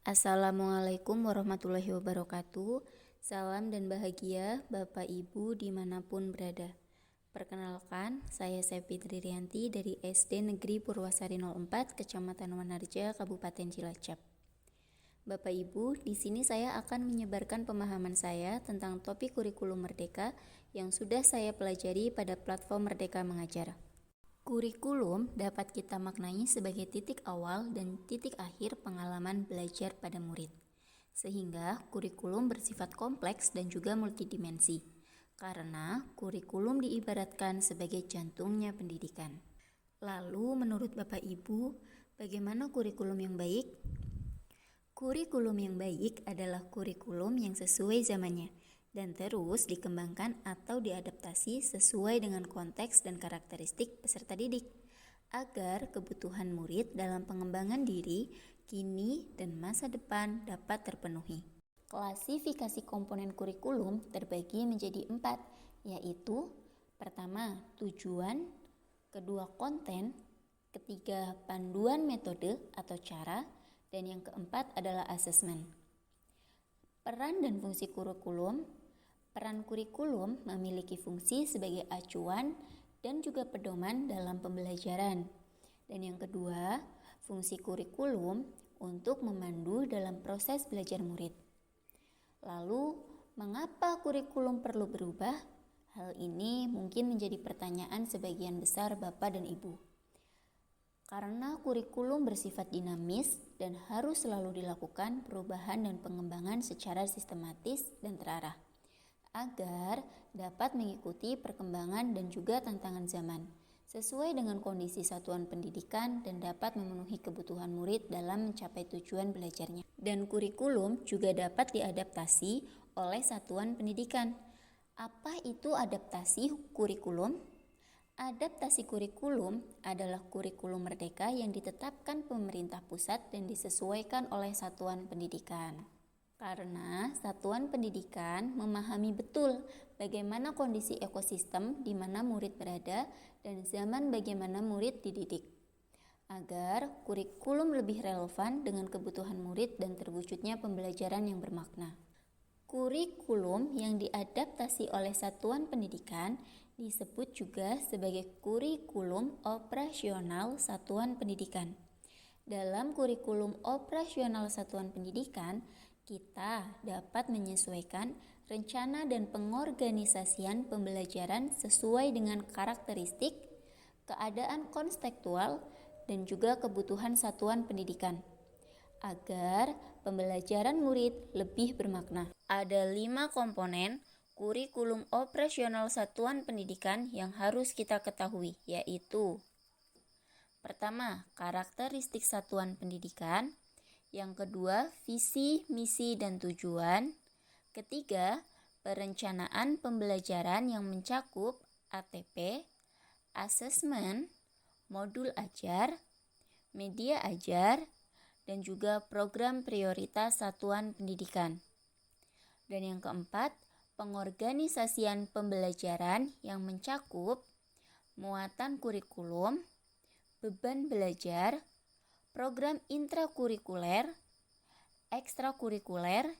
Assalamualaikum warahmatullahi wabarakatuh. Salam dan bahagia Bapak Ibu dimanapun berada. Perkenalkan, saya Septi Tririanti dari SD Negeri Purwasari 04, Kecamatan Wanarja, Kabupaten Cilacap. Bapak Ibu, di sini saya akan menyebarkan pemahaman saya tentang topik kurikulum merdeka yang sudah saya pelajari pada platform Merdeka Mengajar. Kurikulum dapat kita maknai sebagai titik awal dan titik akhir pengalaman belajar pada murid. Sehingga kurikulum bersifat kompleks dan juga multidimensi. Karena kurikulum diibaratkan sebagai jantungnya pendidikan. Lalu menurut Bapak Ibu, bagaimana kurikulum yang baik? Kurikulum yang baik adalah kurikulum yang sesuai zamannya dan terus dikembangkan atau diadaptasi sesuai dengan konteks dan karakteristik peserta didik, agar kebutuhan murid dalam pengembangan diri, kini, dan masa depan dapat terpenuhi. Klasifikasi komponen kurikulum terbagi menjadi 4, yaitu pertama, tujuan, kedua, konten, ketiga, panduan metode atau cara, dan yang keempat adalah asesmen. Peran dan fungsi kurikulum. Peran kurikulum memiliki fungsi sebagai acuan dan juga pedoman dalam pembelajaran. Dan yang kedua, fungsi kurikulum untuk memandu dalam proses belajar murid. Lalu, mengapa kurikulum perlu berubah? Hal ini mungkin menjadi pertanyaan sebagian besar Bapak dan Ibu. Karena kurikulum bersifat dinamis dan harus selalu dilakukan perubahan dan pengembangan secara sistematis dan terarah, agar dapat mengikuti perkembangan dan juga tantangan zaman, sesuai dengan kondisi satuan pendidikan dan dapat memenuhi kebutuhan murid dalam mencapai tujuan belajarnya. Dan kurikulum juga dapat diadaptasi oleh satuan pendidikan. Apa itu adaptasi kurikulum? Adaptasi kurikulum adalah kurikulum merdeka yang ditetapkan pemerintah pusat dan disesuaikan oleh satuan pendidikan. Karena satuan pendidikan memahami betul bagaimana kondisi ekosistem di mana murid berada dan zaman bagaimana murid dididik, agar kurikulum lebih relevan dengan kebutuhan murid dan terwujudnya pembelajaran yang bermakna. Kurikulum yang diadaptasi oleh satuan pendidikan disebut juga sebagai kurikulum operasional satuan pendidikan. Dalam kurikulum operasional satuan pendidikan, kita dapat menyesuaikan rencana dan pengorganisasian pembelajaran sesuai dengan karakteristik, keadaan konstekstual, dan juga kebutuhan satuan pendidikan, agar pembelajaran murid lebih bermakna. Ada 5 komponen kurikulum operasional satuan pendidikan yang harus kita ketahui, yaitu pertama, karakteristik satuan pendidikan. Yang kedua, visi, misi, dan tujuan. Ketiga, perencanaan pembelajaran yang mencakup ATP, asesmen, modul ajar, media ajar, dan juga program prioritas satuan pendidikan. Dan yang keempat, pengorganisasian pembelajaran yang mencakup muatan kurikulum, beban belajar, program intrakurikuler, ekstrakurikuler,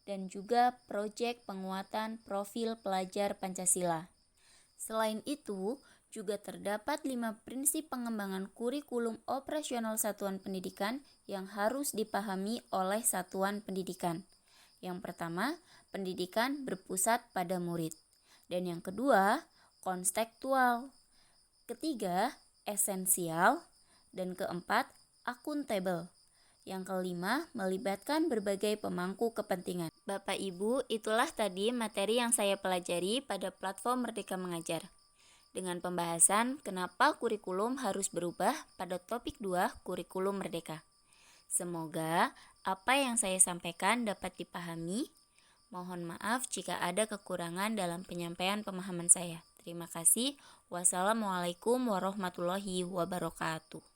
dan juga proyek penguatan profil pelajar Pancasila. Selain itu, juga terdapat 5 prinsip pengembangan kurikulum operasional satuan pendidikan yang harus dipahami oleh satuan pendidikan. Yang pertama, pendidikan berpusat pada murid. Dan yang kedua, konstekstual. Ketiga, esensial. Dan keempat, akuntabel. Yang kelima, melibatkan berbagai pemangku kepentingan. Bapak Ibu, itulah tadi materi yang saya pelajari pada platform Merdeka Mengajar. Dengan pembahasan kenapa kurikulum harus berubah pada topik 2 kurikulum merdeka. Semoga apa yang saya sampaikan dapat dipahami. Mohon maaf jika ada kekurangan dalam penyampaian pemahaman saya. Terima kasih. Wassalamualaikum warahmatullahi wabarakatuh.